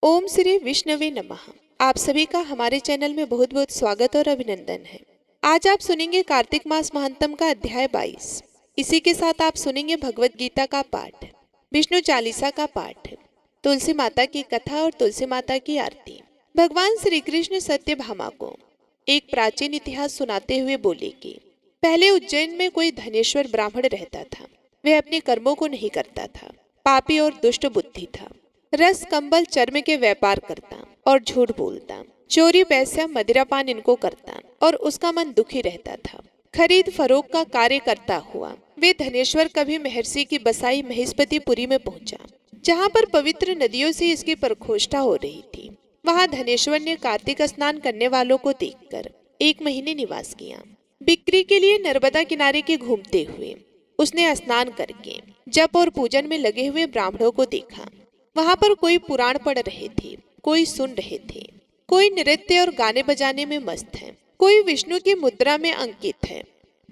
ओम श्री विष्णवे नमः। आप सभी का हमारे चैनल में बहुत बहुत स्वागत और अभिनंदन है। आज आप सुनेंगे कार्तिक मास महात्म का अध्याय 22। इसी के साथ आप सुनेंगे भगवत गीता का पाठ, विष्णु चालीसा का पाठ, तुलसी माता की कथा और तुलसी माता की आरती। भगवान श्री कृष्ण सत्यभामा को एक प्राचीन इतिहास सुनाते हुए बोले कि पहले उज्जैन में कोई धनेश्वर ब्राह्मण रहता था। वह अपने कर्मों को नहीं करता था, पापी और दुष्ट बुद्धि था। रस कंबल चर्म के व्यापार करता और झूठ बोलता, चोरी पैसा मदिरापान इनको करता और उसका मन दुखी रहता था। खरीद फरोख का कार्य करता हुआ वे धनेश्वर कभी महर्षि की बसाई महेशपतिपुरी में पहुंचा, जहां पर पवित्र नदियों से इसकी प्रकोष्ठा हो रही थी। वहां धनेश्वर ने कार्तिक स्नान करने वालों को देखकर 1 महीने निवास किया। बिक्री के लिए नर्मदा किनारे के घूमते हुए उसने स्नान करके जप और पूजन में लगे हुए ब्राह्मणों को देखा। वहां पर कोई पुराण पढ़ रहे थे, कोई सुन रहे थे, कोई नृत्य और गाने बजाने में मस्त है, कोई विष्णु की मुद्रा में अंकित है,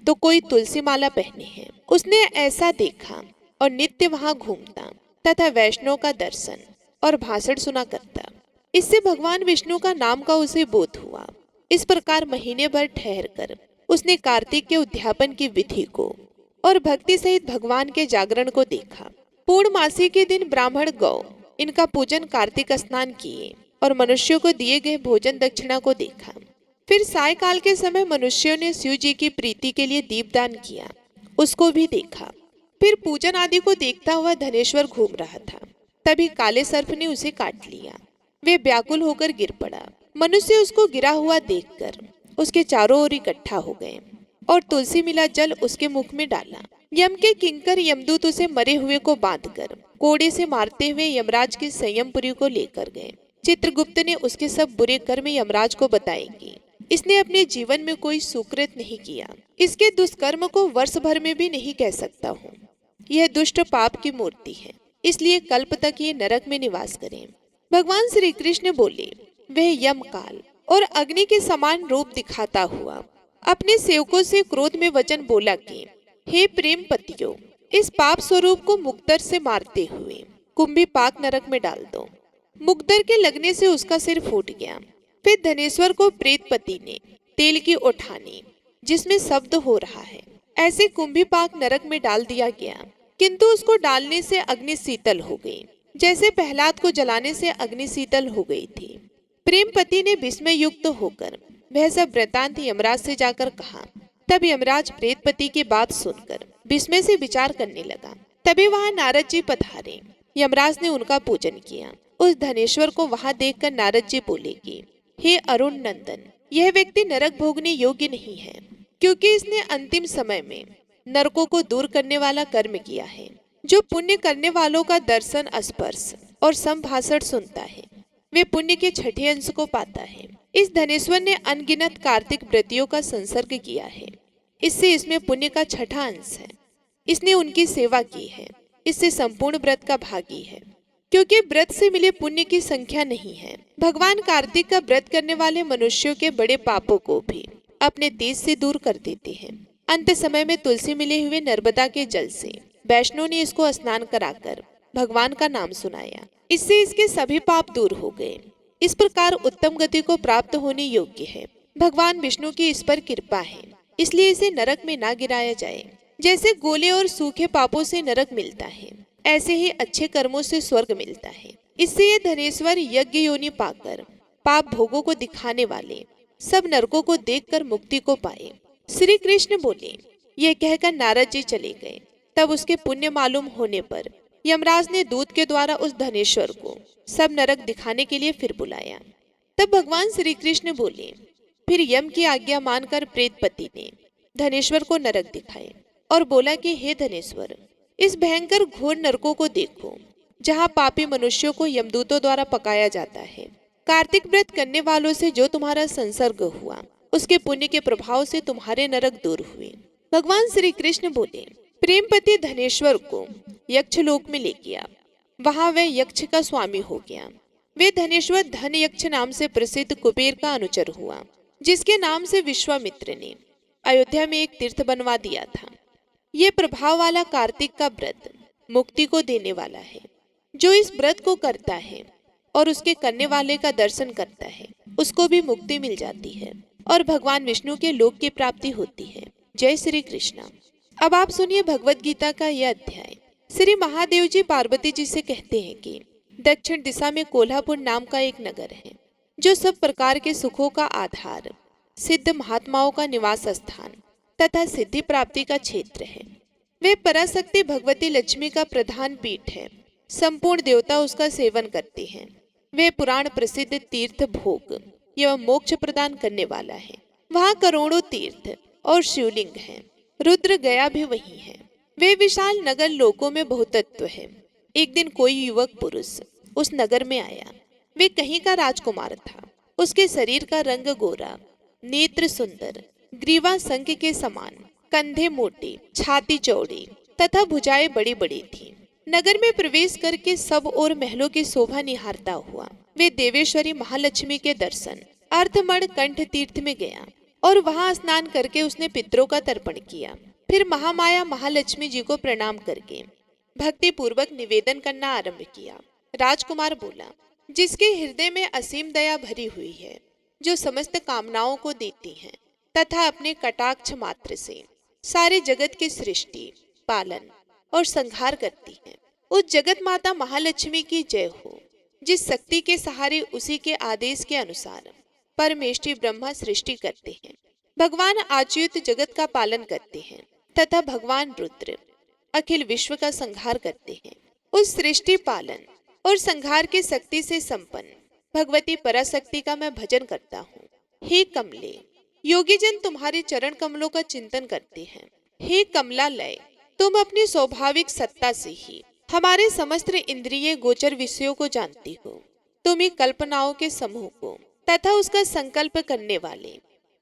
तो कोई तुलसी माला पहने है। उसने ऐसा देखा और नित्य वहां घूमता तथा वैष्णव का दर्शन और भाषण सुना करता। इससे भगवान विष्णु का नाम का उसे बोध हुआ। इस प्रकार महीने भर ठहर कर उसने कार्तिक के उद्यापन की विधि को और भक्ति सहित भगवान के जागरण को देखा। पूर्णमासी के दिन ब्राह्मण गौ इनका पूजन कार्तिक स्नान किए और मनुष्यों को दिए गए भोजन दक्षिणा को देखा। फिर सायकाल के समय मनुष्यों ने शिव जी की प्रीति के लिए दीपदान किया, उसको भी देखा। फिर पूजन आदि को देखता हुआ धनेश्वर घूम रहा था, तभी काले सर्प ने उसे काट लिया। वे व्याकुल होकर गिर पड़ा। मनुष्य उसको गिरा हुआ देखकर उसके चारों ओर इकट्ठा हो गए और तुलसी मिला जल उसके मुख में डाला। यम के किंकर यमदूत उसे मरे हुए को बांधकर कोड़े से मारते हुए यमराज की संयमपुरी को लेकर गए। चित्रगुप्त ने उसके सब बुरे कर्म यमराज को बताएंगे। इसने अपने जीवन में कोई सुकृत नहीं किया, इसके दुष्कर्म को वर्ष भर में भी नहीं कह सकता हूँ। यह दुष्ट पाप की मूर्ति है, इसलिए कल्प तक ये नरक में निवास करें। भगवान श्री कृष्ण बोले, वह यम काल और अग्नि के समान रूप दिखाता हुआ अपने सेवकों से क्रोध में वचन बोला कि हे प्रेम पतियों, इस पाप स्वरूप को मुक्तर से मारते हुए कुंभीपाक नरक में डाल दो। मुक्तर के लगने से उसका सिर फूट गया। फिर धनेश्वर को प्रेतपति ने तेल की उठानी जिसमें शब्द हो रहा है ऐसे कुंभीपाक नरक में डाल दिया गया, किंतु उसको डालने से अग्नि शीतल हो गई, जैसे प्रहलाद को जलाने से अग्नि शीतल हो गई थी। प्रेमपति ने विस्मय युक्त होकर वह सब वृतांत यमराज से जाकर कहा। तब यमराज प्रेतपति की बात सुनकर विस्मय से विचार करने लगा। तभी वहां नारद जी पधारे। यमराज ने उनका पूजन किया। उस धनेश्वर को वहां देखकर नारद जी बोले कि हे अरुण नंदन, यह व्यक्ति नरक भोगने योग्य नहीं है, क्योंकि इसने अंतिम समय में नरकों को दूर करने वाला कर्म किया है। जो पुण्य करने वालों का दर्शन, स्पर्श और संभाषण सुनता है, वे पुण्य के छठे अंश को पाता है। इस धनेश्वर ने अनगिनत कार्तिक व्रतियों का संसर्ग किया है, इससे इसमें पुण्य का छठा अंश है। इसने उनकी सेवा की है, इससे संपूर्ण व्रत का भागी है, क्योंकि व्रत से मिले पुण्य की संख्या नहीं है। भगवान कार्तिक का व्रत करने वाले मनुष्यों के बड़े पापों को भी अपने तेज से दूर कर देते हैं। अंत समय में तुलसी मिले हुए नर्मदा के जल से वैष्णव ने इसको स्नान कराकर भगवान का नाम सुनाया, इससे इसके सभी पाप दूर हो गए। इस प्रकार उत्तम गति को प्राप्त होने योग्य है। भगवान विष्णु की इस पर कृपा है, इसलिए इसे नरक में ना गिराया जाए। जैसे गोले और सूखे पापों से नरक मिलता है, ऐसे ही अच्छे कर्मों से स्वर्ग मिलता है। इससे ये धनेश्वर यज्ञ योनि पाकर पाप भोगों को दिखाने वाले सब नरकों को देखकर मुक्ति को पाए। श्री कृष्ण बोले, ये कहकर नारद जी चले गए। तब उसके पुण्य मालूम होने पर यमराज ने दूत के द्वारा उस धनेश्वर को सब नरक दिखाने के लिए फिर बुलाया। तब भगवान श्री कृष्ण बोले, फिर यम की आज्ञा मानकर प्रेतपति ने धनेश्वर को नरक दिखाए और बोला कि हे धनेश्वर, इस भयंकर घोर नरकों को देखो, जहाँ पापी मनुष्यों को यमदूतों द्वारा पकाया जाता है। कार्तिक व्रत करने वालों से जो तुम्हारा संसर्ग हुआ, उसके पुण्य के प्रभाव से तुम्हारे नरक दूर हुए। भगवान श्री कृष्ण बोले, प्रेमपति धनेश्वर को यक्षलोक में ले गया। वहां वह यक्ष का स्वामी हो गया। वे धनेश्वर धन यक्ष नाम से प्रसिद्ध कुबेर का अनुचर हुआ, जिसके नाम से विश्वामित्र ने अयोध्या में एक तीर्थ बनवा दिया था। ये प्रभाव वाला कार्तिक का व्रत मुक्ति को देने वाला है। जो इस व्रत को करता है और उसके करने वाले का दर्शन करता है उसको भी मुक्ति मिल जाती है और भगवान विष्णु के लोक की प्राप्ति होती है। जय श्री कृष्ण। अब आप सुनिए भगवत गीता का यह अध्याय। श्री महादेव जी पार्वती जी से कहते हैं कि दक्षिण दिशा में कोल्हापुर नाम का एक नगर है जो सब प्रकार के सुखों का आधार, सिद्ध महात्माओं का निवास स्थान तथा सिद्धि प्राप्ति का क्षेत्र है। वे पराशक्ति भगवती लक्ष्मी का प्रधान पीठ है। संपूर्ण देवता उसका सेवन करते हैं। वे पुराण प्रसिद्ध तीर्थ भोग एवं मोक्ष प्रदान करने वाला है। वहाँ करोड़ों तीर्थ और शिवलिंग हैं। रुद्र गया भी वही है। वे विशाल नगर लोकों में बहुतत्व है। एक दिन कोई युवक पुरुष उस नगर में आया। वे कहीं का राजकुमार था। उसके शरीर का रंग गोरा, नेत्र सुंदर, ग्रीवा शंख के समान, कंधे मोटे, छाती चौड़ी तथा भुजाएं बड़ी बड़ी थी। नगर में प्रवेश करके सब और महलों की शोभा निहारता हुआ वे देवेश्वरी महालक्ष्मी के दर्शन अर्धमण कंठ तीर्थ में गया और वहां स्नान करके उसने पितरों का तर्पण किया। फिर महामाया महालक्ष्मी जी को प्रणाम करके भक्ति पूर्वक निवेदन करना आरंभ किया। राजकुमार बोला, जिसके हृदय में असीम दया भरी हुई है, जो समस्त कामनाओं को देती है तथा अपने कटाक्ष मात्र से सारे जगत की सृष्टि, पालन और संहार करती है, उस जगत माता महालक्ष्मी की जय हो। जिस शक्ति के सहारे उसी के आदेश के अनुसार परमेष्ठी ब्रह्मा सृष्टि करते हैं, भगवान आच्युत जगत का पालन करते हैं तथा भगवान रुद्र अखिल विश्व का संहार करते हैं। उस सृष्टि, पालन और संहार की शक्ति से संपन्न भगवती पराशक्ति का मैं भजन करता हूँ। हे कमले, योगी जन तुम्हारे चरण कमलों का चिंतन करते हैं। हे कमला लय, तुम अपनी स्वाभाविक सत्ता से ही हमारे समस्त इंद्रिय गोचर विषयों को जानती हो। तुम ही कल्पनाओं के समूह को तथा उसका संकल्प करने वाले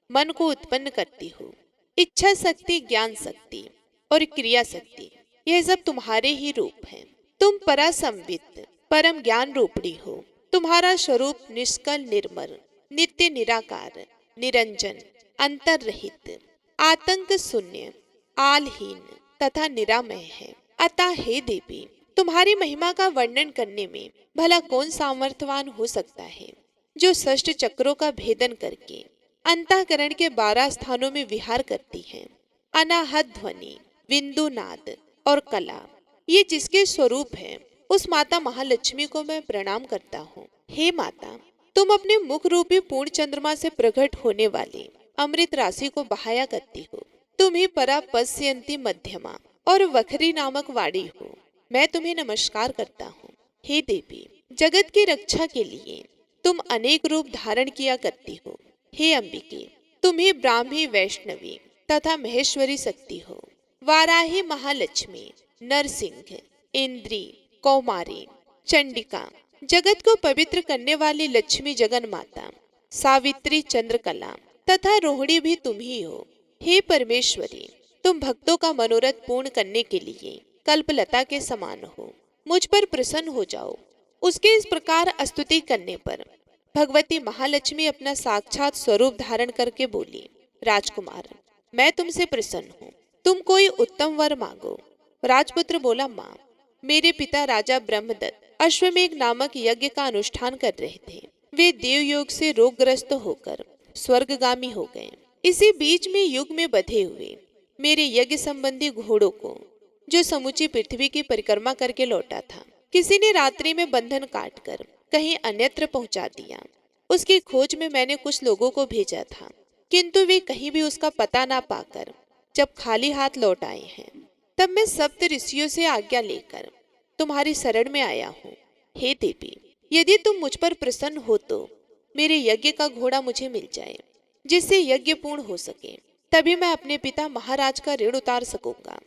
मन को उत्पन्न करती हो। इच्छा शक्ति, ज्ञान शक्ति और क्रिया शक्ति, यह सब तुम्हारे ही रूप हैं। तुम परासंवित परम ज्ञान रूपणी हो। तुम्हारा स्वरूप निष्कल, निर्मल, नित्य, निराकार, निरंजन, अंतर रहित, आतंक शून्य, आलहीन तथा निरामय है। अतः हे देवी, तुम्हारी महिमा का वर्णन करने में भला कौन सामर्थ्यवान हो सकता है, जो षष्ठ चक्रों का भेदन करके अंतःकरण के 12 स्थानों में विहार करती है। अनाहत ध्वनि, बिंदु नाद और कला, ये जिसके स्वरूप है, उस माता महालक्ष्मी को मैं प्रणाम करता हूँ। हे माता, तुम अपने मुख रूपी पूर्ण चंद्रमा से प्रकट होने वाली अमृत राशि को बहाया करती हो। तुम ही परा पश्यंती मध्यमा और वखरी नामक वाणी हो। मैं तुम्हें नमस्कार करता हूँ। हे देवी, जगत की रक्षा के लिए तुम अनेक रूप धारण किया करती हो। हे अंबिके, तुम ही ब्राह्मी, वैष्णवी तथा महेश्वरी शक्ति हो। वाराही, महालक्ष्मी, नरसिंह, इंद्री, कौमारी, चंडिका, जगत को पवित्र करने वाली लक्ष्मी जगन माता, सावित्री, चंद्रकला तथा रोहिणी भी तुम ही हो। हे परमेश्वरी, तुम भक्तों का मनोरथ पूर्ण करने के लिए कल्पलता के समान हो। मुझ पर प्रसन्न हो जाओ। उसके इस प्रकार स्तुति करने पर भगवती महालक्ष्मी अपना साक्षात स्वरूप धारण करके बोली, राजकुमार, मैं तुमसे प्रसन्न हूँ। तुम कोई उत्तम वर मांगो। राजपुत्र बोला, माँ, मेरे पिता राजा ब्रह्मदत्त अश्वमेघ नामक यज्ञ का अनुष्ठान कर रहे थे। वे देवयोग से रोगग्रस्त होकर स्वर्गगामी हो गए। इसी बीच में युग में बंधे हुए मेरे यज्ञ संबंधी घोड़ों को, जो समूची पृथ्वी की परिक्रमा करके लौटा था, किसी ने रात्रि में बंधन काटकर कहीं अन्यत्र पहुंचा दिया। उसकी खोज में मैंने कुछ लोगों को भेजा था, किंतु वे कहीं भी उसका पता ना पाकर जब खाली हाथ लौट आए हैं, तब मैं सप्त ऋषियों से आज्ञा लेकर तुम्हारी शरण में आया हूँ। हे देवी, यदि तुम मुझ पर प्रसन्न हो तो मेरे यज्ञ का घोड़ा मुझे मिल जाए, जिससे यज्ञ पूर्ण हो सके। तभी मैं अपने पिता महाराज का ऋण उतार सकूंगा।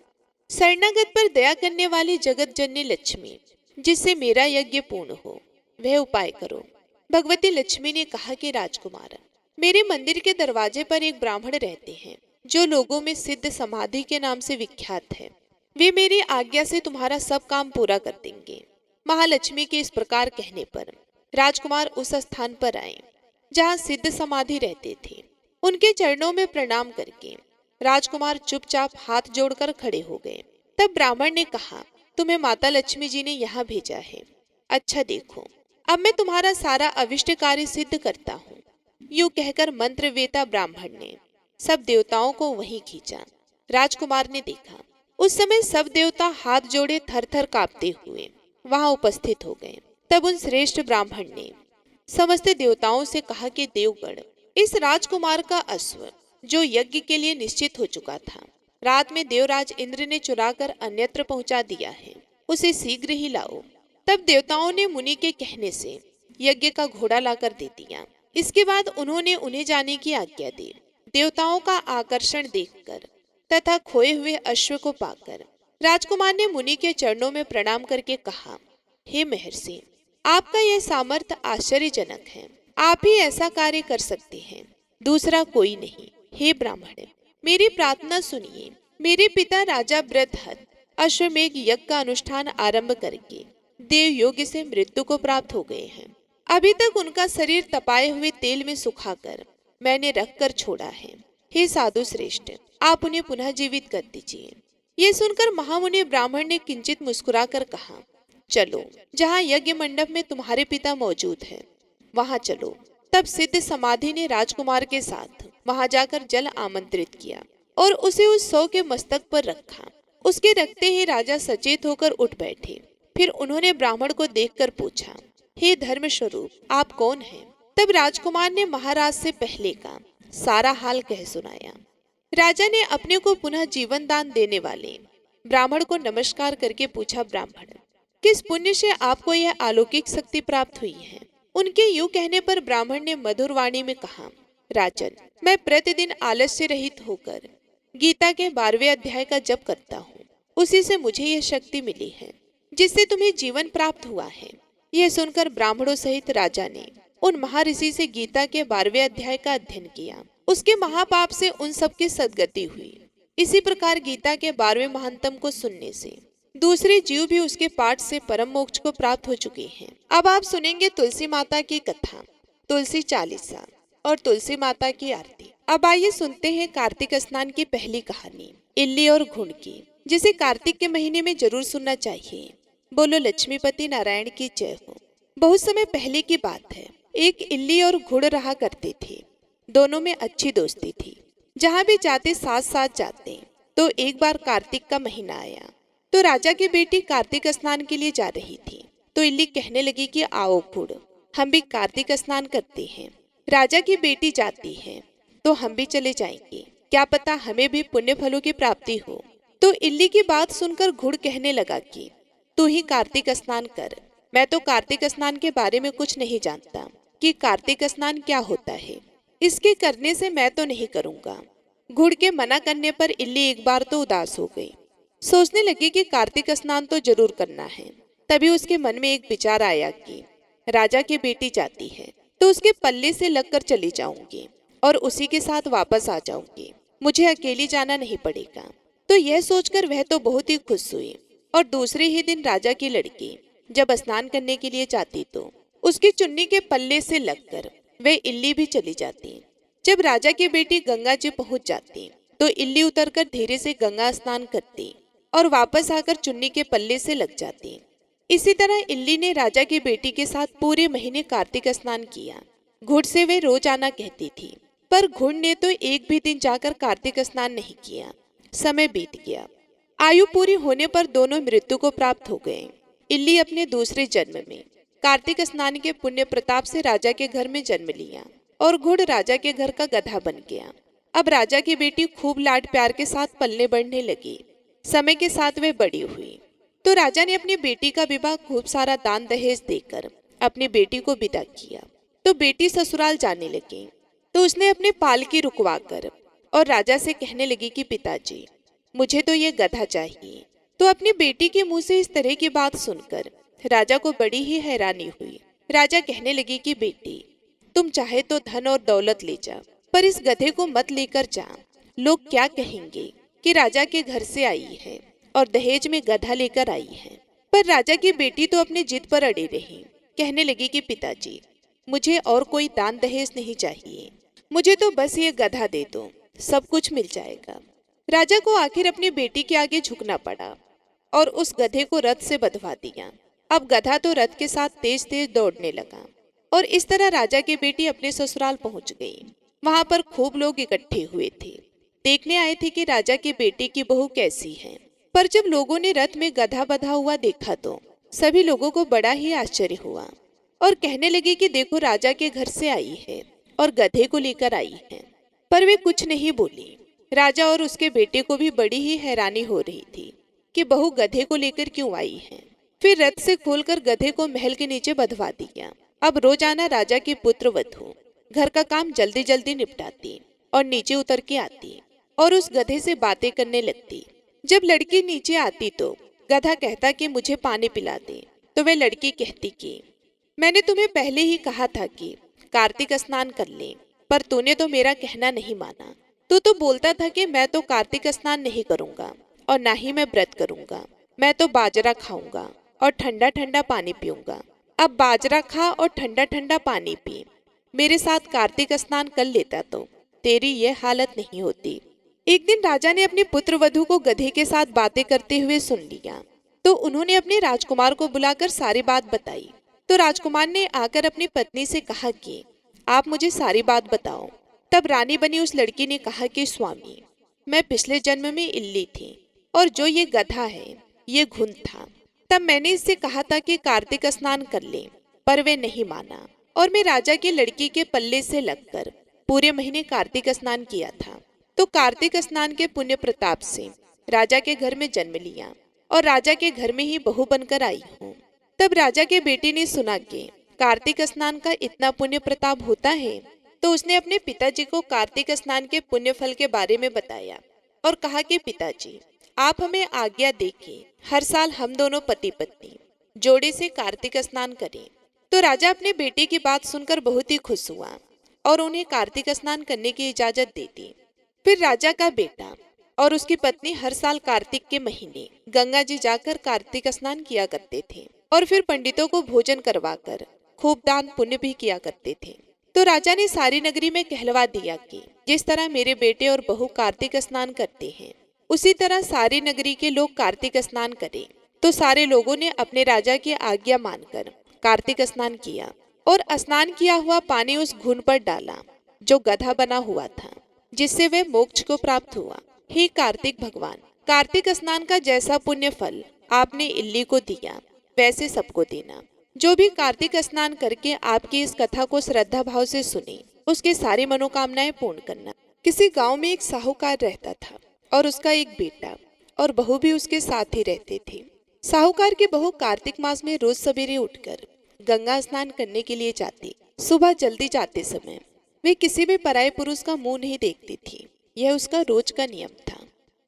शरणागत पर दया करने वाली जगत जननी लक्ष्मी, जिससे मेरा यज्ञ पूर्ण हो, वह उपाय करो। भगवती लक्ष्मी ने कहा कि राजकुमार, मेरे मंदिर के दरवाजे पर एक ब्राह्मण रहते हैं, जो लोगों में सिद्ध समाधि के नाम से विख्यात है। वे मेरी आज्ञा से तुम्हारा सब काम पूरा कर देंगे। महालक्ष्मी के इस प्रकार कहने पर राजकुमार उस स्थान पर आए जहाँ सिद्ध समाधि रहते थे। उनके चरणों में प्रणाम करके राजकुमार चुपचाप हाथ जोड़कर खड़े हो गए। तब ब्राह्मण ने कहा, तुम्हें माता लक्ष्मी जी ने यहाँ भेजा है। अच्छा देखो, अब मैं तुम्हारा सारा अविष्ट कार्य सिद्ध करता हूँ। यूं कहकर मंत्रवेता ब्राह्मण ने सब देवताओं को वहीं खींचा। राजकुमार ने देखा, उस समय सब देवता हाथ जोड़े थर थर कांपते हुए वहां उपस्थित हो गए। तब उन श्रेष्ठ ब्राह्मण ने समस्त देवताओं से कहा कि देवगण, इस राजकुमार का अश्व जो यज्ञ के लिए निश्चित हो चुका था, रात में देवराज इंद्र ने चुराकर अन्यत्र पहुंचा दिया है, उसे शीघ्र ही लाओ। तब देवताओं ने मुनि के कहने से यज्ञ का घोड़ा लाकर दे दिया। इसके बाद उन्होंने उन्हें जाने की आज्ञा दी। देवताओं का आकर्षण देखकर तथा खोए हुए अश्व को पाकर राजकुमार ने मुनि के चरणों में प्रणाम करके कहा, हे महर्षि, आपका यह सामर्थ्य आश्चर्यजनक है। आप ही ऐसा कार्य कर सकते हैं, दूसरा कोई नहीं। हे ब्राह्मण, मेरी प्रार्थना सुनिए। मेरे पिता राजा बृहद्रथ अश्वमेघ यज्ञ का अनुष्ठान आरंभ करके देव योग से मृत्यु को प्राप्त हो गए हैं। अभी तक उनका शरीर तपाए हुए तेल में सुखाकर मैंने रखकर छोड़ा है। हे साधु श्रेष्ठ, आप उन्हें पुनः जीवित कर दीजिए। ये सुनकर महामुनि ब्राह्मण ने किंचित मुस्कुराकर कहा, चलो, जहाँ यज्ञ मंडप में तुम्हारे पिता मौजूद है वहां चलो। तब सिद्ध समाधि ने राजकुमार के साथ वहां जाकर जल आमंत्रित किया और उसे उस सौ के मस्तक पर रखा। उसके रखते ही राजा सचेत होकर उठ बैठे। फिर उन्होंने ब्राह्मण को देखकर पूछा, हे धर्म स्वरूप, आप कौन हैं? तब राजकुमार ने महाराज से पहले का सारा हाल कह सुनाया। राजा ने अपने को पुनः जीवन दान देने वाले ब्राह्मण को नमस्कार करके पूछा, ब्राह्मण, किस पुण्य से आपको यह अलौकिक शक्ति प्राप्त हुई है? उनके यूं कहने पर ब्राह्मण ने मधुर वाणी में कहा, राजन, मैं प्रतिदिन आलस्य रहित होकर गीता के 12वें अध्याय का जप करता हूँ। उसी से मुझे यह शक्ति मिली है जिससे तुम्हें जीवन प्राप्त हुआ है। यह सुनकर ब्राह्मणों सहित राजा ने उन महर्षि से गीता के 12वें अध्याय का अध्ययन किया। उसके महापाप से उन सबकी सद्गति हुई। इसी प्रकार गीता के 12वें महात्म को सुनने से दूसरे जीव भी उसके पाठ से परम मोक्ष को प्राप्त हो चुके हैं। अब आप सुनेंगे तुलसी माता की कथा, तुलसी चालीसा और तुलसी माता की आरती। अब आइए सुनते हैं कार्तिक स्नान की पहली कहानी, इल्ली और घुड़ की, जिसे कार्तिक के महीने में जरूर सुनना चाहिए। बोलो लक्ष्मीपति नारायण की जय हो। बहुत समय पहले की बात है, एक इल्ली और घुड़ रहा करते थे। दोनों में अच्छी दोस्ती थी। जहाँ भी जाते साथ साथ जाते। तो एक बार कार्तिक का महीना आया तो राजा की बेटी कार्तिक स्नान के लिए जा रही थी। तो इल्ली कहने लगी कि आओ घुड़, हम भी कार्तिक स्नान करते हैं। राजा की बेटी जाती है तो हम भी चले जाएंगे, क्या पता हमें भी पुण्य फलों की प्राप्ति हो। तो इल्ली की बात सुनकर घुड़ कहने लगा कि तू ही कार्तिक स्नान कर, मैं तो कार्तिक स्नान के बारे में कुछ नहीं जानता कि कार्तिक स्नान क्या होता है। इसके करने से मैं तो नहीं करूंगा। घुड़ के मना करने पर इल्ली एक बार तो उदास हो गई। सोचने लगी कि कार्तिक स्नान तो जरूर करना है। तभी उसके मन में एक विचार आया कि राजा की बेटी जाती है तो उसके पल्ले से लगकर चली जाऊंगी और उसी के साथ वापस आ जाऊंगी। मुझे अकेली जाना नहीं पड़ेगा। तो यह सोचकर वह तो बहुत ही खुश हुई। और दूसरे ही दिन राजा की लड़की जब स्नान करने के लिए जाती तो उसकी चुन्नी के पल्ले से लगकर वह इल्ली भी चली जाती। जब राजा की बेटी गंगा जी पहुंच जाती तो इल्ली उतरकर धीरे से गंगा स्नान करती और वापस आकर चुन्नी के पल्ले से लग जाती। इसी तरह इल्ली ने राजा की बेटी के साथ पूरे महीने कार्तिक स्नान किया। घुड़ से वे रोज आना कहती थी, पर घुड़ ने तो एक भी दिन जाकर कार्तिक स्नान नहीं किया। समय बीत गया। आयु पूरी होने पर दोनों मृत्यु को प्राप्त हो गए। इल्ली अपने दूसरे जन्म में कार्तिक स्नान के पुण्य प्रताप से राजा के घर में जन्म लिया और घुड़ राजा के घर का गधा बन गया। अब राजा की बेटी खूब लाड प्यार के साथ पलने बढ़ने लगी। समय के साथ वह बड़ी हुई तो राजा ने अपनी बेटी का विवाह खूब सारा दान दहेज देकर अपनी बेटी को विदा किया। तो बेटी ससुराल जाने लगी तो उसने अपने पालकी रुकवाकर और राजा से कहने लगी कि पिताजी, मुझे तो ये गधा चाहिए। तो अपनी बेटी के मुंह से इस तरह की बात सुनकर राजा को बड़ी ही हैरानी हुई। राजा कहने लगी कि बेटी, तुम चाहे तो धन और दौलत ले जा, पर इस गधे को मत लेकर जा। लोग क्या कहेंगे कि राजा के घर से आई है और दहेज में गधा लेकर आई है। पर राजा की बेटी तो अपनी जिद पर अड़ी रही। कहने लगी कि पिताजी, मुझे और कोई दान दहेज नहीं चाहिए, मुझे तो बस ये गधा दे दो, सब कुछ मिल जाएगा। राजा को आखिर अपनी बेटी के आगे झुकना पड़ा और उस गधे को रथ से बंधवा दिया। अब गधा तो रथ के साथ तेज तेज दौड़ने लगा और इस तरह राजा की बेटी अपने ससुराल पहुंच गई। वहां पर खूब लोग इकट्ठे हुए थे, देखने आए थे कि राजा की बेटी की बहू कैसी है। पर जब लोगों ने रथ में गधा बंधा हुआ देखा तो सभी लोगों को बड़ा ही आश्चर्य हुआ और कहने लगे कि देखो, राजा के घर से आई है और गधे को लेकर आई है। पर वे कुछ नहीं बोली। राजा और उसके बेटे को भी बड़ी ही हैरानी हो रही थी कि बहू गधे को लेकर क्यों आई है। फिर रथ से खोलकर गधे को महल के नीचे बंधवा दिया। अब रोजाना राजा की पुत्र वधू घर का काम जल्दी जल्दी निपटाती और नीचे उतर के आती और उस गधे से बातें करने लगती। जब लड़की नीचे आती तो गधा कहता कि मुझे पानी पिला दे, तो वे लड़की कहती कि मैंने तुम्हें पहले ही कहा था कि कार्तिक स्नान कर ले, पर तूने तो मेरा कहना नहीं माना। तू तो बोलता था कि मैं तो कार्तिक स्नान नहीं करूंगा और ना ही मैं व्रत करूंगा, मैं तो बाजरा खाऊंगा और ठंडा ठंडा पानी पीऊंगा। अब बाजरा खा और ठंडा ठंडा पानी पी, मेरे साथ कार्तिक स्नान कर लेता तो तेरी ये हालत नहीं होती। एक दिन राजा ने अपनी पुत्र वधू को गधे के साथ बातें करते हुए सुन लिया, तो उन्होंने अपने राजकुमार को बुलाकर सारी बात बताई। तो राजकुमार ने आकर अपनी पत्नी से कहा कि आप मुझे सारी बात बताओ। तब रानी बनी उस लड़की ने कहा कि स्वामी, मैं पिछले जन्म में इल्ली थी और जो ये गधा है ये घुन था। तब मैंने इससे कहा था कि कार्तिक स्नान कर ले, पर वे नहीं माना और मैं राजा की लड़की के पल्ले से लगकर पूरे महीने कार्तिक स्नान किया था। तो कार्तिक स्नान के पुण्य प्रताप से राजा के घर में जन्म लिया और राजा के घर में ही बहू बनकर आई हूँ। तब राजा के बेटे ने सुना कि कार्तिक स्नान का इतना पुण्य प्रताप होता है, तो उसने अपने पिताजी को कार्तिक स्नान के पुण्य फल के बारे में बताया और कहा कि पिताजी, आप हमें आज्ञा दे कि हर साल हम दोनों पति पत्नी जोड़े से कार्तिक स्नान करें। तो राजा अपने बेटे की बात सुनकर बहुत ही खुश हुआ और उन्हें कार्तिक स्नान करने की इजाजत दे दी। फिर राजा का बेटा और उसकी पत्नी हर साल कार्तिक के महीने गंगा जी जाकर कार्तिक स्नान किया करते थे और फिर पंडितों को भोजन करवाकर खूब दान पुण्य भी किया करते थे। तो राजा ने सारी नगरी में कहलवा दिया कि जिस तरह मेरे बेटे और बहू कार्तिक स्नान करते हैं, उसी तरह सारी नगरी के लोग कार्तिक स्नान करें। तो सारे लोगों ने अपने राजा की आज्ञा मानकर कार्तिक स्नान किया और स्नान किया हुआ पानी उस घुन पर डाला जो गधा बना हुआ था, जिससे वे मोक्ष को प्राप्त हुआ। हे कार्तिक भगवान, कार्तिक स्नान का जैसा पुण्य फल आपने इल्ली को दिया, वैसे सबको देना। जो भी कार्तिक स्नान करके आपकी इस कथा को श्रद्धा भाव से सुने, उसके सारी मनोकामनाएं पूर्ण करना। किसी गांव में एक साहूकार रहता था और उसका एक बेटा और बहू भी उसके साथ ही रहते थे। साहूकार की बहू कार्तिक मास में रोज सवेरे उठकर गंगा स्नान करने के लिए जाती। सुबह जल्दी जाते समय वे किसी भी पराये पुरुष का मुंह नहीं देखती थी। यह उसका रोज का नियम था।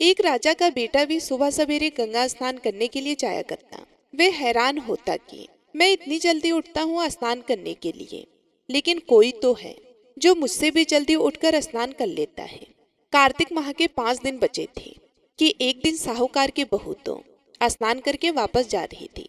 एक राजा का बेटा भी सुबह सवेरे गंगा स्नान करने के लिए जाया करता। वे हैरान होता कि मैं इतनी जल्दी उठता हूँ स्नान करने के लिए, लेकिन कोई तो है जो मुझसे भी जल्दी उठकर स्नान कर लेता है। कार्तिक माह के 5 दिन बचे थे कि एक दिन साहूकार की बहू तो स्नान करके वापस जा रही थी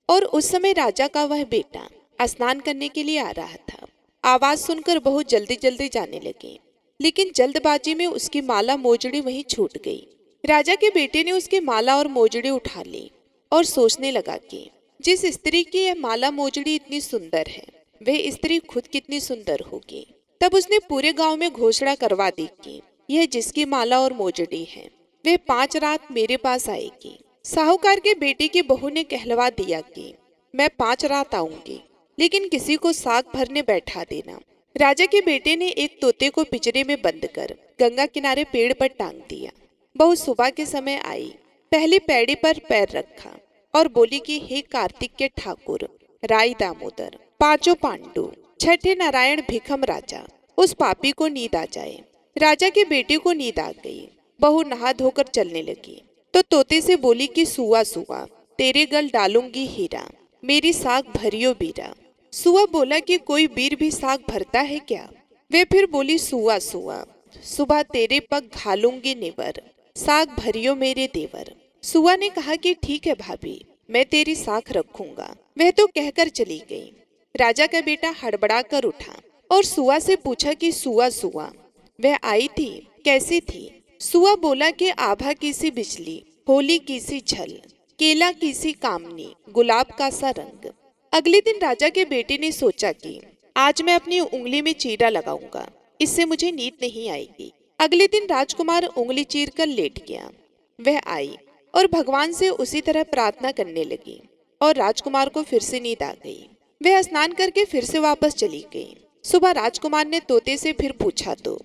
और उस समय राजा का वह बेटा स्नान करने के लिए आ रहा था। आवाज सुनकर बहू जल्दी जल्दी जाने लगी, लेकिन जल्दबाजी में उसकी माला मोजड़ी वहीं छूट गई। राजा के बेटे ने उसकी माला और मोजड़ी उठा ली और सोचने लगा कि जिस स्त्री की यह माला मोजड़ी इतनी सुंदर है, वह स्त्री खुद कितनी सुंदर होगी। तब उसने पूरे गांव में घोषणा करवा दी कि यह जिसकी माला और मोजड़ी है, वह 5 रात मेरे पास आएगी। साहूकार के बेटे की बहू ने कहलवा दिया कि मैं 5 रात आऊंगी, लेकिन किसी को साग भरने बैठा देना। राजा के बेटे ने एक तोते को पिंजरे में बंद कर गंगा किनारे पेड़ पर टांग दिया। बहू सुबह के समय आई, पहले पैड़ी पर पैर रखा और बोली कि हे कार्तिक के ठाकुर, राई दामोदर, 5 पांडु, छठे नारायण भिखम राजा, उस पापी को नींद आ जाए। राजा के बेटे को नींद आ गई। बहू नहा धोकर चलने लगी तो तोते से बोली कि सुआ सुआ, तेरे गल डालूंगी हीरा, मेरी साग भरियो बीरा। सुआ बोला कि कोई बीर भी साग भरता है क्या? वे फिर बोली सुआ सुआ, सुबह तेरे पग घालूंगी नेवर, साग भरियो मेरे देवर। सुआ ने कहा कि ठीक है भाभी, मैं तेरी साख रखूंगा। वह तो कहकर चली गई। राजा का बेटा हड़बड़ा कर उठा और सुआ से पूछा कि सुआ सुआ, वह आई थी, कैसी थी? सुआ बोला कि आभा की सी बिजली, होली की सी झल, केला की सी कामनी, गुलाब का सा रंग। अगले दिन राजा के बेटे ने सोचा कि आज मैं अपनी उंगली में चीरा लगाऊंगा, इससे मुझे नींद नहीं आएगी। अगले दिन राजकुमार उंगली चीर कर लेट गया। वह आई और भगवान से उसी तरह प्रार्थना करने लगी और राजकुमार को फिर से नींद आ गई। वह स्नान करके फिर से वापस चली गई। सुबह राजकुमार ने तोते से फिर पूछा तो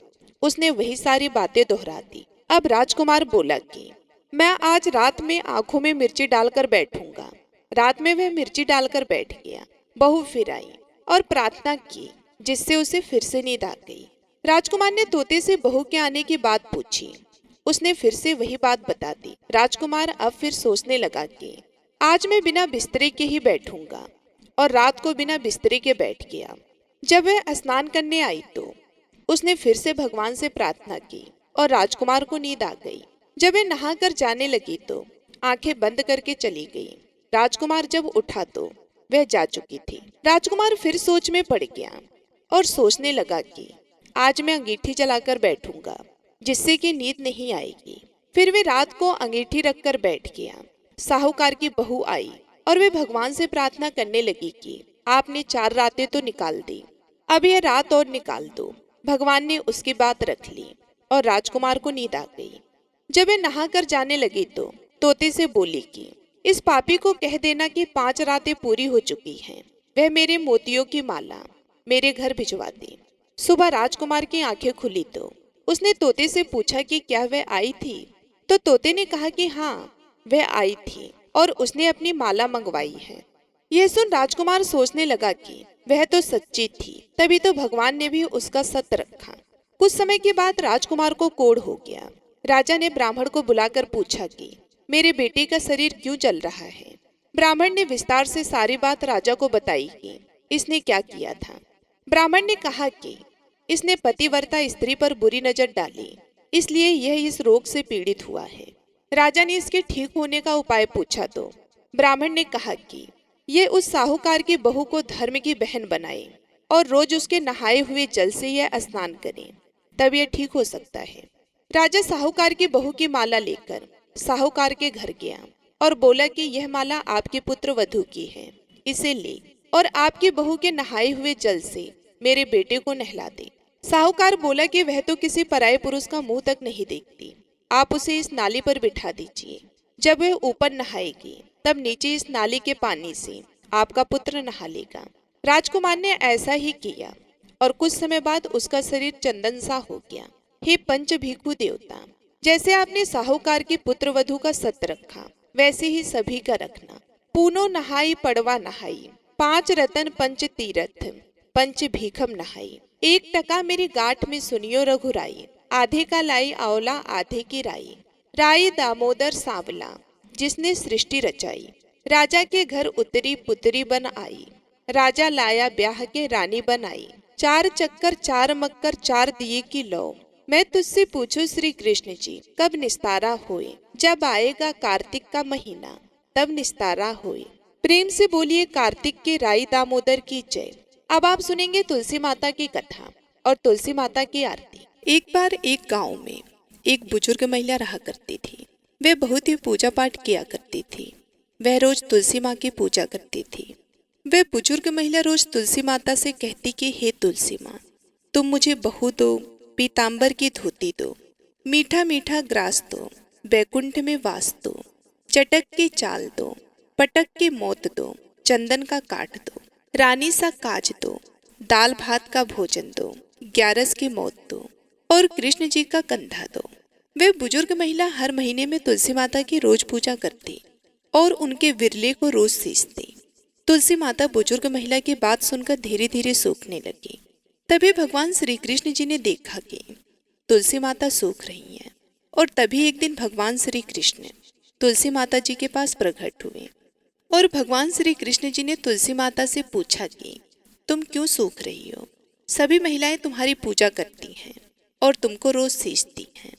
उसने वही सारी बातें दोहरा दी। अब राजकुमार बोला कि मैं आज रात में आंखों में मिर्ची डालकर बैठूंगा। रात में वह मिर्ची डालकर बैठ गया। बहू फिर आई और प्रार्थना की, जिससे उसे फिर से नींद आ गई। राजकुमार ने तोते से बहू के आने की बात पूछी। उसने फिर से वही बात बता दी। राजकुमार अब फिर सोचने लगा कि आज मैं बिना बिस्तरे के ही बैठूंगा, और रात को बिना बिस्तरे के बैठ गया। जब वह स्नान करने आई तो उसने फिर से भगवान से प्रार्थना की और राजकुमार को नींद आ गई। जब वह नहाकर जाने लगी तो आंखें बंद करके चली गई। राजकुमार जब उठा तो वह जा चुकी थी। राजकुमार फिर सोच में पड़ गया और सोचने लगा कि आज मैं अंगीठी जलाकर बैठूंगा, जिससे कि नींद नहीं आएगी। फिर वे रात को अंगीठी रखकर बैठ गया। साहूकार की बहू आई और वे भगवान से प्रार्थना करने लगी कि आपने 4 रातें तो निकाल दी, अब यह रात और निकाल दो। भगवान ने उसकी बात रख ली और राजकुमार को नींद आ गई। जब वह नहाकर जाने लगी तो तोते से बोली कि इस पापी को कह देना कि 5 रातें पूरी हो चुकी हैं। वह मेरे मोतियों की माला मेरे घर भिजवा दे। सुबह राजकुमार की आंखें खुली तो उसने तोते से पूछा कि क्या वह आई थी। तो तोते ने कहा कि हाँ, वह आई थी और उसने अपनी माला मंगवाई है। यह सुन राजकुमार सोचने लगा कि वह तो सच्ची थी, तभी तो भगवान ने भी उसका सत्य रखा। कुछ समय के बाद राजकुमार को कोढ़ हो गया। राजा ने ब्राह्मण को बुलाकर पूछा कि मेरे बेटे का शरीर क्यों जल रहा है। ब्राह्मण ने विस्तार से सारी बात राजा को बताई कि इसने क्या किया था। ब्राह्मण ने कहा कि इसने पतिव्रता स्त्री पर बुरी नजर डाली, इसलिए यह इस रोग से पीड़ित हुआ है। राजा ने इसके ठीक होने का उपाय पूछा तो ब्राह्मण ने कहा कि ये उस साहूकार की बहू को धर्म की बहन बनाए और रोज उसके नहाए हुए जल से यह स्नान करे, तब यह ठीक हो सकता है। राजा साहूकार की बहू की माला लेकर साहूकार के घर गया और बोला कि यह माला आपके पुत्र वधू की है, इसे ले और आपकी बहू के नहाए हुए जल से मेरे बेटे को नहला दे। साहूकार बोला कि वह तो किसी पराये पुरुष का मुंह तक नहीं देखती, आप उसे इस नाली पर बिठा दीजिए। जब वह ऊपर नहाएगी तब नीचे इस नाली के पानी से आपका पुत्र नहा लेगा। राजकुमार ने ऐसा ही किया और कुछ समय बाद उसका शरीर चंदन सा हो गया। हे पंच भिखु देवता, जैसे आपने साहूकार की पुत्र वधू का सत्य रखा, वैसे ही सभी का रखना। पूनो नहाई पड़वा नहाई, 5 रतन पंच तीरथ, पंच भीखम नहाई। 1 टका मेरी गांठ में सुनियो रघुराई, आधे का लाई आंवला आधे की राई। राई दामोदर सांवला, जिसने सृष्टि रचाई। राजा के घर उतरी पुतरी बन आई, राजा लाया ब्याह के रानी बनाई। 4 चक्कर 4 मक्कर 4 दिए की लौ। मैं तुझसे पूछूं श्री कृष्ण जी, कब निस्तारा होए। जब आएगा कार्तिक का महीना, तब निस्तारा होए। प्रेम से बोलिए कार्तिक के राई दामोदर की जय। अब आप सुनेंगे तुलसी माता की कथा और तुलसी माता की आरती। एक बार एक गांव में एक बुजुर्ग महिला रहा करती थी। वह बहुत ही पूजा पाठ किया करती थी। वह रोज तुलसी माँ की पूजा करती थी। वह बुजुर्ग महिला रोज तुलसी माता से कहती कि हे तुलसी माँ, तुम मुझे बहू दो, पीताम्बर की धोती दो, मीठा मीठा ग्रास दो, बैकुंठ में वास दो, चटक की चाल दो, पटक की मौत दो, चंदन का काट दो, रानी सा काज दो, दाल भात का भोजन दो, 11 की मौत दो और कृष्ण जी का कंधा दो। वे बुजुर्ग महिला हर महीने में तुलसी माता की रोज पूजा करती और उनके विरले को रोज सींचती। तुलसी माता बुजुर्ग महिला की बात सुनकर धीरे धीरे सूखने लगी। तभी भगवान श्री कृष्ण जी ने देखा कि तुलसी माता सूख रही हैं और तभी एक दिन भगवान श्री कृष्ण तुलसी माता जी के पास प्रकट हुए और भगवान श्री कृष्ण जी ने तुलसी माता से पूछा कि तुम क्यों सूख रही हो। सभी महिलाएं तुम्हारी पूजा करती हैं और तुमको रोज सींचती हैं,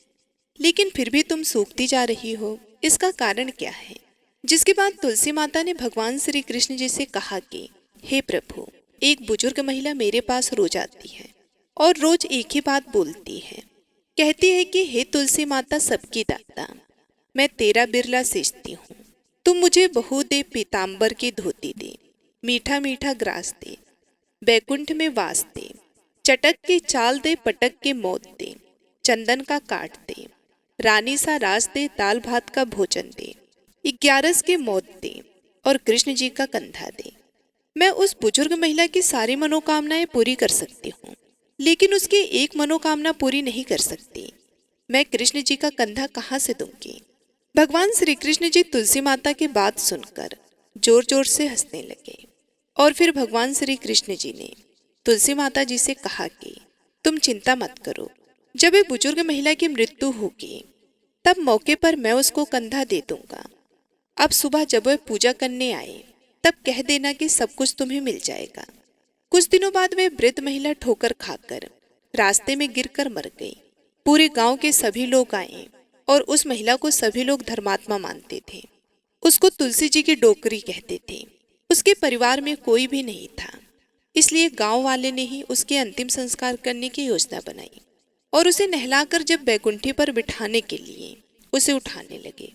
लेकिन फिर भी तुम सूखती जा रही हो, इसका कारण क्या है। जिसके बाद तुलसी माता ने भगवान श्री कृष्ण जी से कहा कि हे प्रभु, एक बुजुर्ग महिला मेरे पास रोज आती है और रोज एक ही बात बोलती है। कहती है कि हे तुलसी माता सबकी दाता, मैं तेरा बिरला सींचती हूँ, तुम मुझे बहू दे पीताम्बर की धोती दे, मीठा मीठा ग्रास दे, बैकुंठ में वास दे, चटक के चाल दे पटक के मौत दे, चंदन का काट दे, रानी सा रास दे दाल भात का भोजन दे, 11 के मौत दे और कृष्ण जी का कंधा दे। मैं उस बुजुर्ग महिला की सारी मनोकामनाएं पूरी कर सकती हूँ, लेकिन उसकी एक मनोकामना पूरी नहीं कर सकती। मैं कृष्ण जी का कंधा कहाँ से दूंगी? भगवान श्री कृष्ण जी तुलसी माता की बात सुनकर जोर जोर से हंसने लगे और फिर भगवान श्री कृष्ण जी ने तुलसी माता जी से कहा कि तुम चिंता मत करो, जब एक बुजुर्ग महिला की मृत्यु होगी तब मौके पर मैं उसको कंधा दे दूंगा। अब सुबह जब वह पूजा करने आए तब कह देना कि सब कुछ तुम्हें मिल जाएगा। कुछ दिनों बाद वह वृद्ध महिला ठोकर खाकर रास्ते में गिरकर मर गई। पूरे गांव के सभी लोग आए और उस महिला को सभी लोग धर्मात्मा मानते थे। उसको तुलसी जी की डोकरी कहते थे। उसके परिवार में कोई भी नहीं था, इसलिए गांव वाले ने ही उसके अंतिम संस्कार करने की योजना बनाई और उसे नहलाकर जब बैकुंठी पर बिठाने के लिए उसे उठाने लगे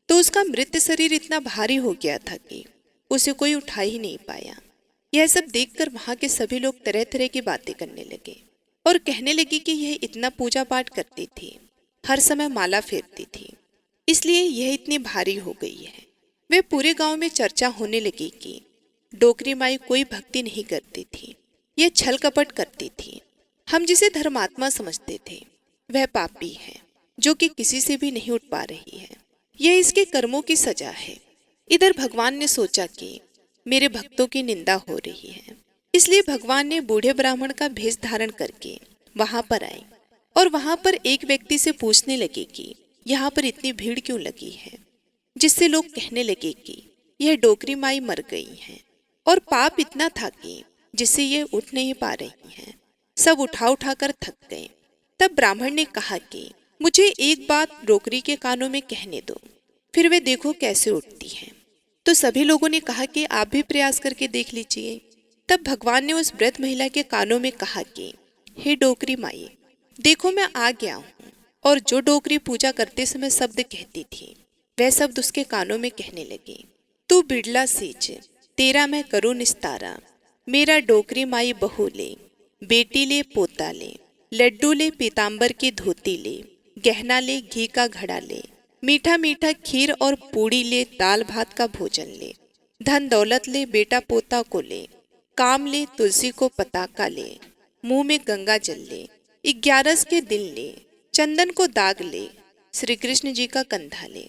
तो उसका मृत शरीर इतना भारी हो गया था कि उसे कोई उठा ही नहीं पाया। यह सब देखकर वहां के सभी लोग तरह तरह की बातें करने लगे और कहने लगे कि यह इतना पूजा पाठ करती थी, हर समय माला फेरती थी, इसलिए यह इतनी भारी हो गई है। वे पूरे गांव में चर्चा होने लगी कि डोकरी माई कोई भक्ति नहीं करती थी, यह छल कपट करती थी। हम जिसे धर्मात्मा समझते थे वह पापी है जो कि किसी से भी नहीं उठ पा रही है। यह इसके कर्मों की सजा है। इधर भगवान ने सोचा कि मेरे भक्तों की निंदा हो रही है, इसलिए भगवान ने बूढ़े ब्राह्मण का भेष धारण करके वहां पर आए और वहां पर एक व्यक्ति से पूछने लगे कि यहाँ पर इतनी भीड़ क्यों लगी है, जिससे लोग कहने लगे कि यह डोकरी माई मर गई है और पाप इतना था कि जिससे ये उठ नहीं पा रही हैं। सब उठा उठा कर थक गए। तब ब्राह्मण ने कहा कि मुझे एक बात डोकरी के कानों में कहने दो, फिर वे देखो कैसे उठती हैं। तो सभी लोगों ने कहा कि आप भी प्रयास करके देख लीजिए। तब भगवान ने उस वृद्ध महिला के कानों में कहा कि हे डोकरी माई, देखो मैं आ गया हूँ। और जो डोकरी पूजा करते समय शब्द कहती थी वह शब्द उसके कानों में कहने लगे, तू बिड़ला सींच तेरा मैं करूँ निस्तारा, मेरा डोकरी माई बहू ले, बेटी ले पोता ले, लड्डू ले पीताम्बर की धोती ले, गहना ले घी का घड़ा ले, मीठा मीठा खीर और पूड़ी ले, दाल भात का भोजन ले, धन दौलत ले बेटा पोता को ले, काम ले तुलसी को पताका ले, मुंह में गंगा जल ले, 11 के दिन ले, चंदन को दाग ले, श्री कृष्ण जी का कंधा ले।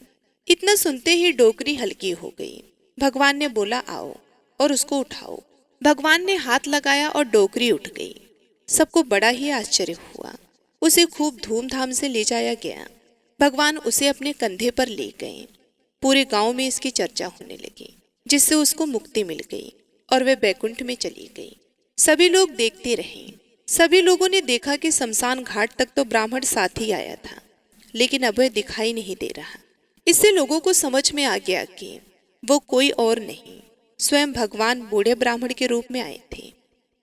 इतना सुनते ही डोकरी हल्की हो गई। भगवान ने बोला आओ और उसको उठाओ। भगवान ने हाथ लगाया और डोकरी उठ गई। सबको बड़ा ही आश्चर्य हुआ। उसे खूब धूमधाम से ले जाया गया। भगवान उसे अपने कंधे पर ले गए। पूरे गांव में इसकी चर्चा होने लगी, जिससे उसको मुक्ति मिल गई और वह बैकुंठ में चली गई। सभी लोग देखते रहे। सभी लोगों ने देखा कि शमशान घाट तक तो ब्राह्मण साथ ही आया था, लेकिन अब वह दिखाई नहीं दे रहा। इससे लोगों को समझ में आ गया कि वो कोई और नहीं, स्वयं भगवान बूढ़े ब्राह्मण के रूप में आए थे।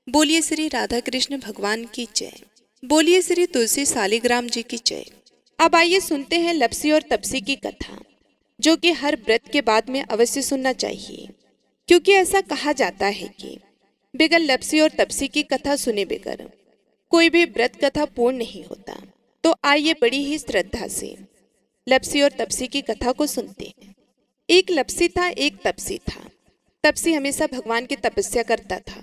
बोलिए श्री राधा कृष्ण भगवान की जय। बोलिए श्री तुलसी शालिग्राम जी की जय। अब आइए सुनते हैं लप्सी और तपसी की कथा, जो कि हर व्रत के बाद में अवश्य सुनना चाहिए, क्योंकि ऐसा कहा जाता है कि बिगर लप्सी और तपसी की कथा सुने बिगर कोई भी व्रत कथा पूर्ण नहीं होता। तो आइए बड़ी ही श्रद्धा से लप्सी और तपसी की कथा को सुनते हैं। एक लप्सी था, एक तपसी था। तपसी हमेशा भगवान की तपस्या करता था।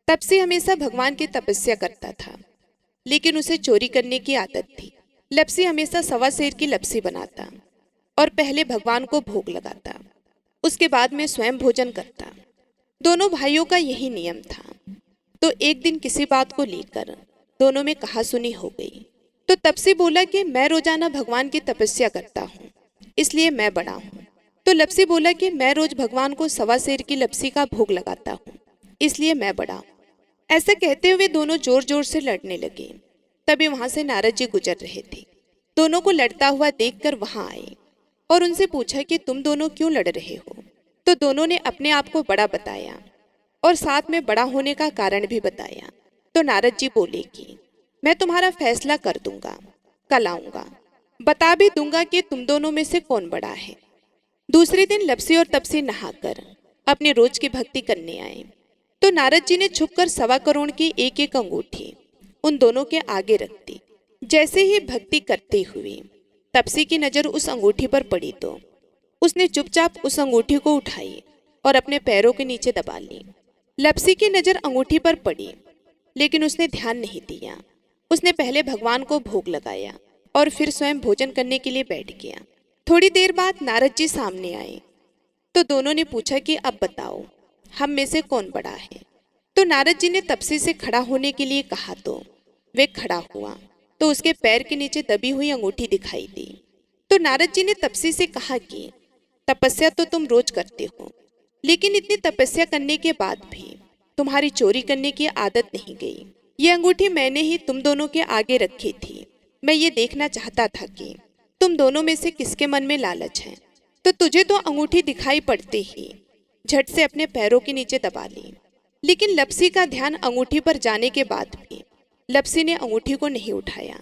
तपसी हमेशा भगवान की तपस्या करता था, लेकिन उसे चोरी करने की आदत थी। लप्सी हमेशा सवा सेर की लप्सी बनाता और पहले भगवान को भोग लगाता, उसके बाद में स्वयं भोजन करता। दोनों भाइयों का यही नियम था। तो एक दिन किसी बात को लेकर दोनों में कहासुनी हो गई। तो तपसी बोला कि मैं रोजाना भगवान की तपस्या करता हूँ, इसलिए मैं बड़ा हूँ। तो लप्सी बोला कि मैं रोज भगवान को सवा सेर की लप्सी का भोग लगाता हूँ, इसलिए मैं बड़ा हूँ। ऐसा कहते हुए दोनों जोर जोर से लड़ने लगे। तभी वहां से नारद जी गुजर रहे थे। दोनों को लड़ता हुआ देखकर वहां आए और उनसे पूछा कि तुम दोनों क्यों लड़ रहे हो। तो दोनों ने अपने आप को बड़ा बताया और साथ में बड़ा होने का कारण भी बताया। तो नारद जी बोले कि मैं तुम्हारा फैसला कर दूंगा, कल आऊंगा, बता भी दूंगा कि तुम दोनों में से कौन बड़ा है। दूसरे दिन लपसी और तपसी नहाकर अपने रोज की भक्ति करने आए तो नारद जी ने छुपकर 1.25 करोड़ की एक एक अंगूठी उन दोनों के आगे रख दी। जैसे ही भक्ति करते हुए तपसी की नजर उस अंगूठी पर पड़ी तो उसने चुपचाप उस अंगूठी को उठाई और अपने पैरों के नीचे दबा ली। लपसी की नजर अंगूठी पर पड़ी लेकिन उसने ध्यान नहीं दिया। उसने पहले भगवान को भोग लगाया और फिर स्वयं भोजन करने के लिए बैठ गया। थोड़ी देर बाद नारद जी सामने आए तो दोनों ने पूछा कि अब बताओ हम में से कौन बड़ा है। तो नारद जी ने तपसी से खड़ा होने के लिए कहा तो वे खड़ा हुआ तो उसके पैर के नीचे दबी हुई अंगूठी दिखाई दी। तो नारद जी ने तपसी से कहा कि तपस्या तो तुम रोज करते हो लेकिन इतनी तपस्या करने के बाद भी तुम्हारी चोरी करने की आदत नहीं गई। ये अंगूठी मैंने ही तुम दोनों के आगे रखी थी। मैं ये देखना चाहता था कि तुम दोनों में से किसके मन में लालच है। तो तुझे तो अंगूठी दिखाई पड़ते ही झट से अपने पैरों के नीचे दबा ली। लेकिन लपसी का ध्यान अंगूठी पर जाने के बाद भी लपसी ने अंगूठी को नहीं उठाया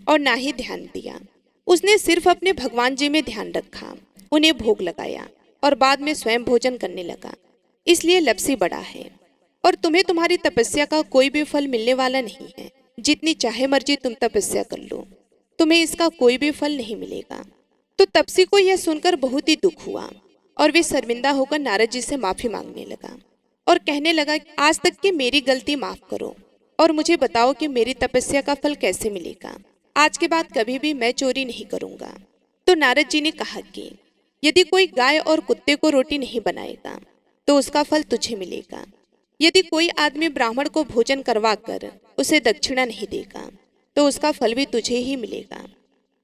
और ना ही ध्यान दिया। उसने सिर्फ अपने भगवान जी में ध्यान रखा, उन्हें भोग लगाया और बाद में स्वयं भोजन करने लगा। इसलिए लपसी बड़ा है और तुम्हें तुम्हारी तपस्या का कोई भी फल मिलने वाला नहीं है। जितनी चाहे मर्जी तुम तपस्या कर लो, तुम्हें इसका कोई भी फल नहीं मिलेगा। तो तपसी को यह सुनकर बहुत ही दुख हुआ और वे शर्मिंदा होकर नारद जी से माफी मांगने लगा और कहने लगा कि आज तक की मेरी गलती माफ करो और मुझे बताओ कि मेरी तपस्या का फल कैसे मिलेगा। आज के बाद कभी भी मैं चोरी नहीं करूंगा। तो नारद जी ने कहा कि यदि कोई गाय और कुत्ते को रोटी नहीं बनाएगा तो उसका फल तुझे मिलेगा। यदि कोई आदमी ब्राह्मण को भोजन करवा कर उसे दक्षिणा नहीं देगा तो उसका फल भी तुझे ही मिलेगा।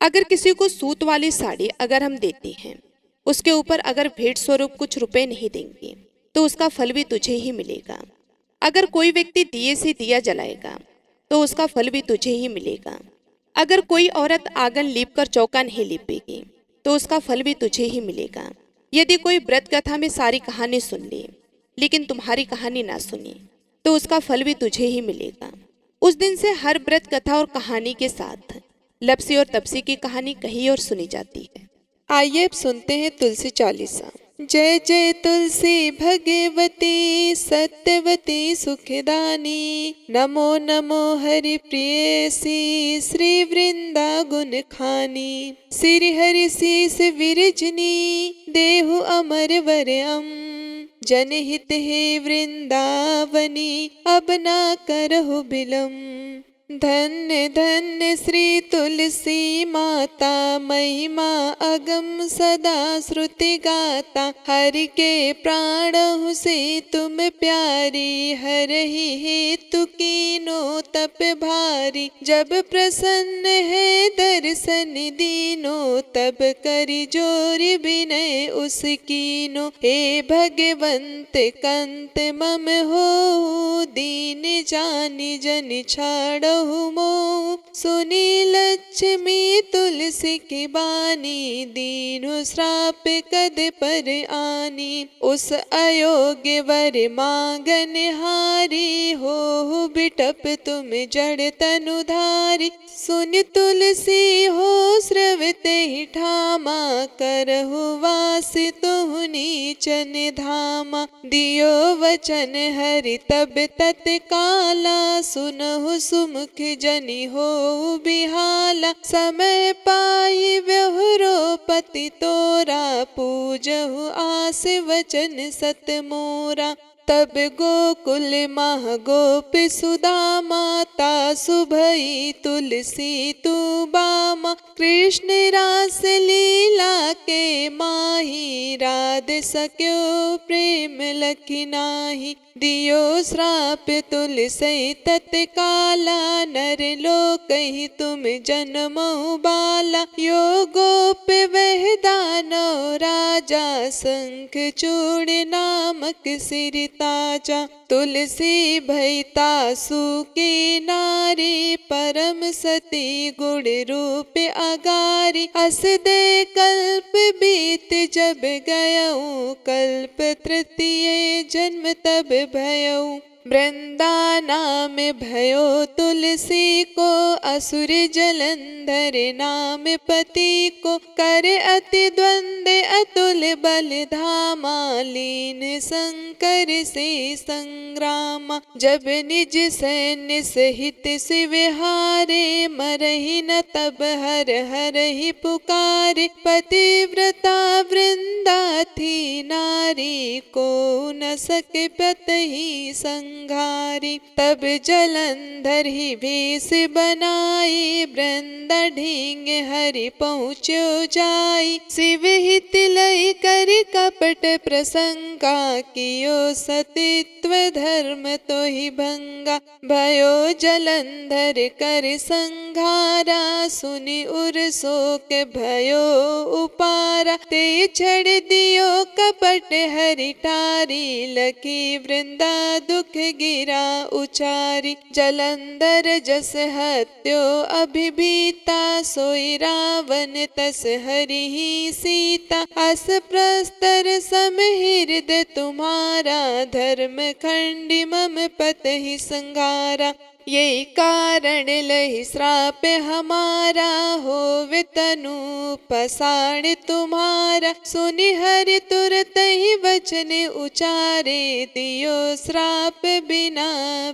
अगर किसी को सूत वाली साड़ी अगर हम देते हैं, उसके ऊपर अगर भेंट स्वरूप कुछ रुपए नहीं देंगे तो उसका फल भी तुझे ही मिलेगा। अगर कोई व्यक्ति दिए से दिया जलाएगा तो उसका फल भी तुझे ही मिलेगा। अगर कोई औरत आंगन लीप कर चौका नहीं लीपेगी तो उसका फल भी तुझे ही मिलेगा। यदि कोई व्रत कथा में सारी कहानी सुन ले लेकिन तुम्हारी कहानी ना सुने तो उसका फल भी तुझे ही मिलेगा। उस दिन से हर व्रत कथा और कहानी के साथ लपसी और तपसी की कहानी कही और सुनी जाती है। आइए अब सुनते हैं तुलसी चालीसा। जय जय तुलसी भगवती सत्यवती सुखदानी, नमो नमो हरि प्रियसी श्री वृंदा गुण खानी। श्री हरि शीस विरजनी देहु अमर वरम, जनहित हे वृंदावनी अब ना करहु बिलम। धन्य धन्य श्री तुलसी माता, महिमा अगम सदा श्रुति गाता। हरि के प्राणहु से तुम प्यारी, हरहि हेतु कीनो तप भारी। जब प्रसन्न है दर्शन दीनो, तब करि जोरि विनय उस कीनो। हे भगवंत कंत मम हो, दीन जानि जन छाड़ो मोह। सुनी लक्ष्मी तुलसी की बानी, दीनु श्राप कद पर आनी। उस अयोग्य वर मांगन हारी, हो बिटप तुम जड़ तनुधारी। सुन तुलसी हो स्रवते ही ठामा, करहु वास तुहु नीचन धामा। दियो वचन हरि तब तत्काला, सुनहु सुमुख जनि हो बिहाला। समय पाई व्यहुरो पति तोरा, पूजहु आस वचन सत मोरा। तब गोकुल माह गोप सुदा माता, सुभई तुलसी तू बामा। कृष्ण रास लीला के माही, राध सक्यो प्रेम लखि नाही। दियो श्राप तुलसी तत्काला, नर लोकहि तुम जन्महु बाला। यो गोप वह दानव राजा, शंख चूड़ नामक सिर ताजा। तुलसी भई तासु की नारी, परम सती गुण रूप अगारी। अस दे कल्प बीत जब गयऊ, कल्प तृतीय जन्म तब भयऊ। वृंदा नाम भयो तुलसी को, असुर जलंधर नाम पति को, कर अति द्वंद्व अतुल बल धामा, लीन शंकर से संग्रामा। जब निज सैन्य सहित शिव हारे, मरहि न तब हर हर ही पुकारे। पतिव्रता वृंदा थी नारी, को न सके पतहि संघारी। तब जलंधर ही भेष बनाई, वृंदा ढींगे हरि पहुँचो जाई। शिव हित लय कर कपट प्रसंगा, कियो सतीत्व धर्म तो ही भंगा। भयो जलंधर कर संघारा, सुनि उर शोक भयो उपारा। ते छड़ दियो कपट हरि टारी, लखी वृंदा दुख गिरा उचारी। जलंधर जस हत्यो अभिभीता, सोई रावण तस हरि ही सीता। अस प्रस्तर सम हृदय तुम्हारा, धर्म खंडी मम पतहि संघारा। यही कारण लहि श्राप हमारा, होवे तनु पसाण तुम्हारा। सुनि हरि तुरत ही वचन उचारे, दियो श्राप बिना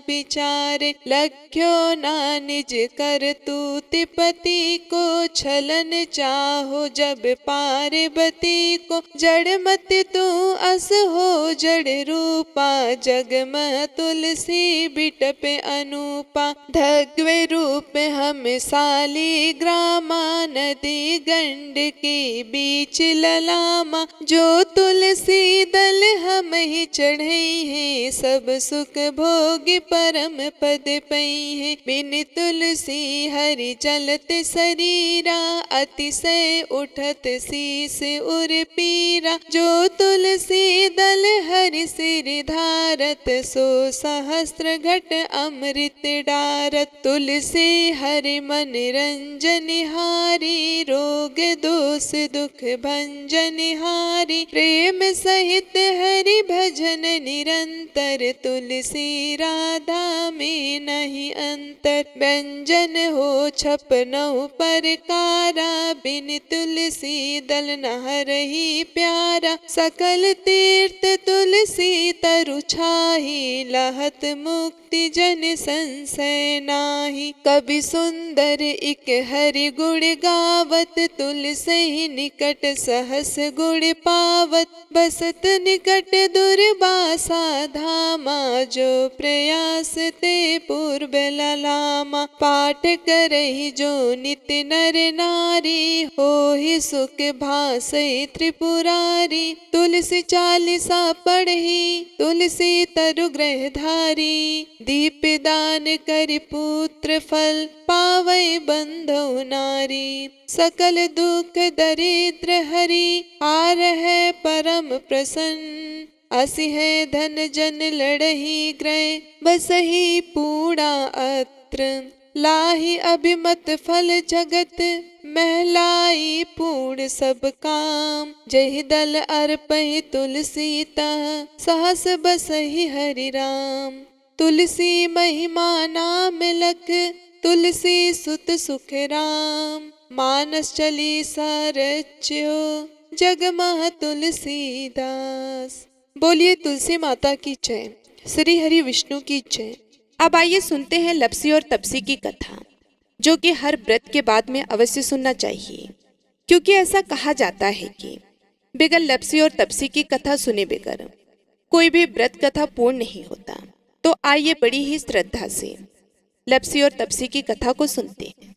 विचारे। लख्यो ना निज करतूति पति को, छलन चाहो जब पार्वती को। जड़ मत तू अस हो जड़ रूपा, जगमह तुलसी बिटप अनूपा। धग्वे रूप हम साली ग्रामा, नदी गंड के बीच ललामा। जो तुलसी दल हम ही चढ़े हैं, सब सुख भोग परम पद पई है। बिन तुलसी हरि चलत शरीरा, अतिशय उठत शीस उर पीरा। जो तुलसी दल हरि सिर धारत, सो सहस्त्र घट अमृत डारत। तुलसी हरि मन रंजन हारी, रोग दोष दुख भंजन हारी। प्रेम सहित हरि भजन निरंतर, तुलसी राधा में नहीं अंतर। व्यंजन हो छपनौ प्रकारा, बिन तुलसी दल न हरहि प्यारा। सकल तीर्थ तुलसी तरु छाही, लहत मुक्ति जन संशय नाही। कवि सुंदर इक हरि गुण गावत, तुलसी निकट सहस गुण पावत। बसत निकट दुर्वासा धामा, जो प्रयास ते पूर्व ललामा। पाठ करहि जो नित नर नारी, होहि सुख भासै त्रिपुरारी। तुलसी चालीसा पढ़ी, तुलसी तरु ग्रह धारी। दीप दान करि पुत्र फल, पावै बंधौ नारी। सकल दुख दरिद्र हरि, हार है परम प्रसन्न। असि है धन जन लड़ही ग्रह, बसहि पूर्णा अत्र। लाही अभिमत फल जगत, महलाई पूर्ण सब काम। जहि दल अर्पहि तुलसी तह, सहस बसहि हरि राम। तुलसी महिमा नाम लख, तुलसी सुत सुख राम। मानस चली सारच्यो, जगमह तुलसीदास। बोलिए तुलसी माता की जय, श्री हरि विष्णु की जय। अब आइए सुनते हैं लप्सी और तपसी की कथा, जो कि हर व्रत के बाद में अवश्य सुनना चाहिए, क्योंकि ऐसा कहा जाता है कि बगैर लप्सी और तपसी की कथा सुने बगैर कोई भी व्रत कथा पूर्ण नहीं होता। तो आइए बड़ी ही श्रद्धा से लप्सी और तपसी की कथा को सुनते हैं।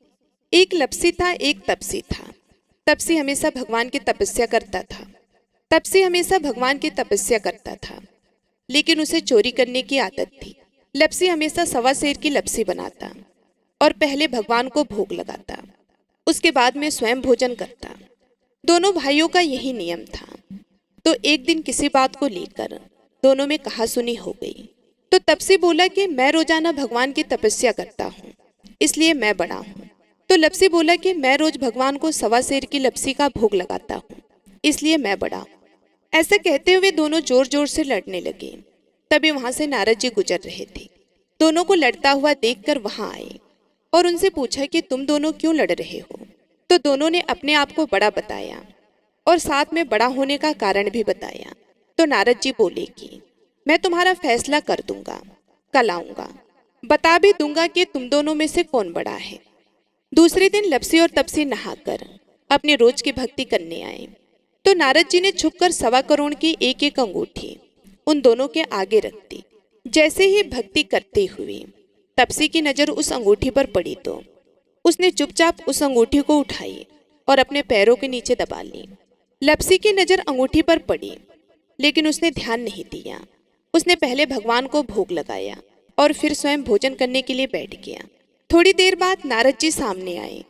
एक लप्सी था, एक तपसी था। तपसी हमेशा भगवान की तपस्या करता था। तपसी हमेशा भगवान की तपस्या करता था, लेकिन उसे चोरी करने की आदत थी। लप्सी हमेशा सवा सेर की लप्सी बनाता और पहले भगवान को भोग लगाता, उसके बाद में स्वयं भोजन करता। दोनों भाइयों का यही नियम था। तो एक दिन किसी बात को लेकर दोनों में कहासुनी हो गई। तो तपसी बोला कि मैं रोजाना भगवान की तपस्या करता हूँ, इसलिए मैं बड़ा हूँ। तो लप्सी बोला कि मैं रोज भगवान को सवा सेर की लप्सी का भोग लगाता हूँ, इसलिए मैं बड़ा हूँ। ऐसा कहते हुए दोनों जोर जोर से लड़ने लगे। तभी वहां से नारद जी गुजर रहे थे। दोनों को लड़ता हुआ देखकर वहां आए और उनसे पूछा कि तुम दोनों क्यों लड़ रहे हो। तो दोनों ने अपने आप को बड़ा बताया और साथ में बड़ा होने का कारण भी बताया। तो नारद जी बोले कि मैं तुम्हारा फैसला कर दूंगा, कल आऊंगा, बता भी दूंगा कि तुम दोनों में से कौन बड़ा है। दूसरे दिन लपसी और तपसी नहाकर अपनी रोज की भक्ति करने आए। तो नारद जी ने छुपकर 1.25 करोड़ की एक एक अंगूठी उन दोनों के आगे रख दी। जैसे ही भक्ति करते हुए तपसी की नजर उस अंगूठी पर पड़ी तो उसने चुपचाप उस अंगूठी को उठाई और अपने पैरों के नीचे दबा ली। लपसी की नजर अंगूठी पर पड़ी, लेकिन उसने ध्यान नहीं दिया। उसने पहले भगवान को भोग लगाया और फिर स्वयं भोजन करने के लिए बैठ गया। थोड़ी देर बाद नारद जी सामने आए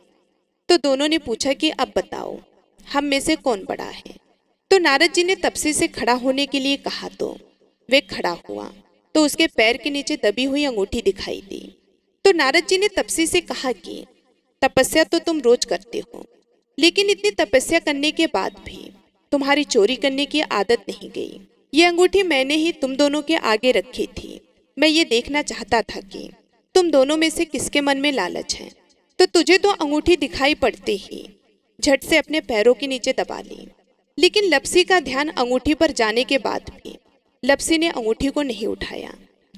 तो दोनों ने पूछा कि अब बताओ, हम में से कौन बड़ा है। तो नारद जी ने तपसी से खड़ा होने के लिए कहा तो वे खड़ा हुआ तो उसके पैर के नीचे दबी हुई अंगूठी दिखाई दी। तो नारद जी ने तपसी से कहा कि तपस्या तो तुम रोज करते हो, लेकिन इतनी तपस्या करने के बाद भी तुम्हारी चोरी करने की आदत नहीं गई। ये अंगूठी मैंने ही तुम दोनों के आगे रखी थी। मैं ये देखना चाहता था कि तुम दोनों में से किसके मन में लालच है। तो तुझे तो अंगूठी दिखाई पड़ते ही झट से अपने पैरों के नीचे दबा ली। लेकिन लपसी का ध्यान अंगूठी पर जाने के बाद भी लपसी ने अंगूठी को नहीं उठाया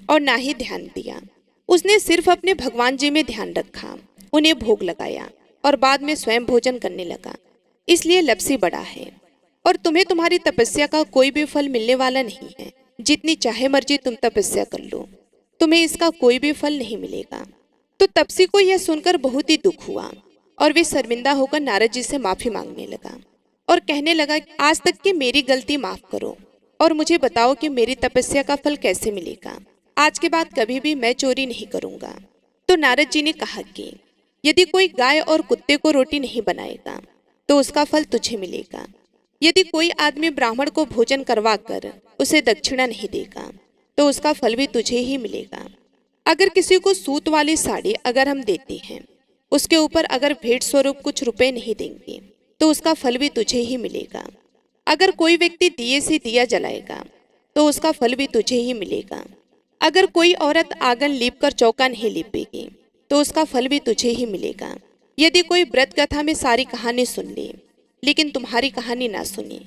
और ना ही ध्यान दिया। उसने सिर्फ अपने भगवान जी में ध्यान रखा, उन्हें भोग लगाया और बाद में स्वयं भोजन करने लगा। इसलिए लपसी बड़ा है और तुम्हें तुम्हारी तपस्या का कोई भी फल मिलने वाला नहीं है। जितनी चाहे मर्जी तुम तपस्या कर लो, तुम्हें इसका कोई भी फल नहीं मिलेगा। तो तपसी को यह सुनकर बहुत ही दुख हुआ और वे शर्मिंदा होकर नारद जी से माफी मांगने लगा और कहने लगा, आज तक की मेरी गलती माफ करो और मुझे बताओ कि मेरी तपस्या का फल कैसे मिलेगा। आज के बाद कभी भी मैं चोरी नहीं करूंगा। तो नारद जी ने कहा कि यदि कोई गाय और कुत्ते को रोटी नहीं बनाएगा तो उसका फल तुझे मिलेगा। यदि कोई आदमी ब्राह्मण को भोजन करवा कर उसे दक्षिणा नहीं देगा तो उसका फल भी तुझे ही मिलेगा। अगर किसी को सूत वाली साड़ी अगर हम देते हैं, उसके ऊपर अगर भेंट स्वरूप कुछ रुपए नहीं देंगे तो उसका फल भी तुझे ही मिलेगा। अगर कोई व्यक्ति दिए से दिया जलाएगा तो उसका फल भी तुझे ही मिलेगा। अगर कोई औरत आंगन लीप कर चौका नहीं लीपेगी तो उसका फल भी तुझे ही मिलेगा। यदि कोई व्रत कथा में सारी कहानी सुन ले लेकिन तुम्हारी कहानी ना सुने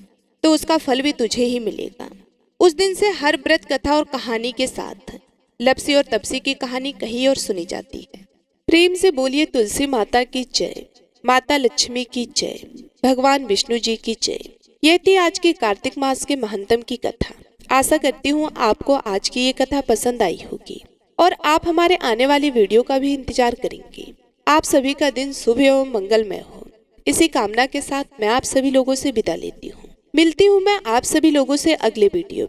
तो उसका फल भी तुझे ही मिलेगा। उस दिन से हर व्रत कथा और कहानी के साथ लपसी और तपसी की कहानी कही और सुनी जाती है। प्रेम से बोलिए तुलसी माता की जय, माता लक्ष्मी की जय, भगवान विष्णु जी की जय। यह थी आज की कार्तिक मास के महंतम की कथा। आशा करती हूँ आपको आज की ये कथा पसंद आई होगी और आप हमारे आने वाली वीडियो का भी इंतजार करेंगे। आप सभी का दिन शुभ एवं मंगलमय हो, इसी कामना के साथ मैं आप सभी लोगों से विदा लेती हूँ। मिलती हूँ मैं आप सभी लोगों से अगले वीडियो।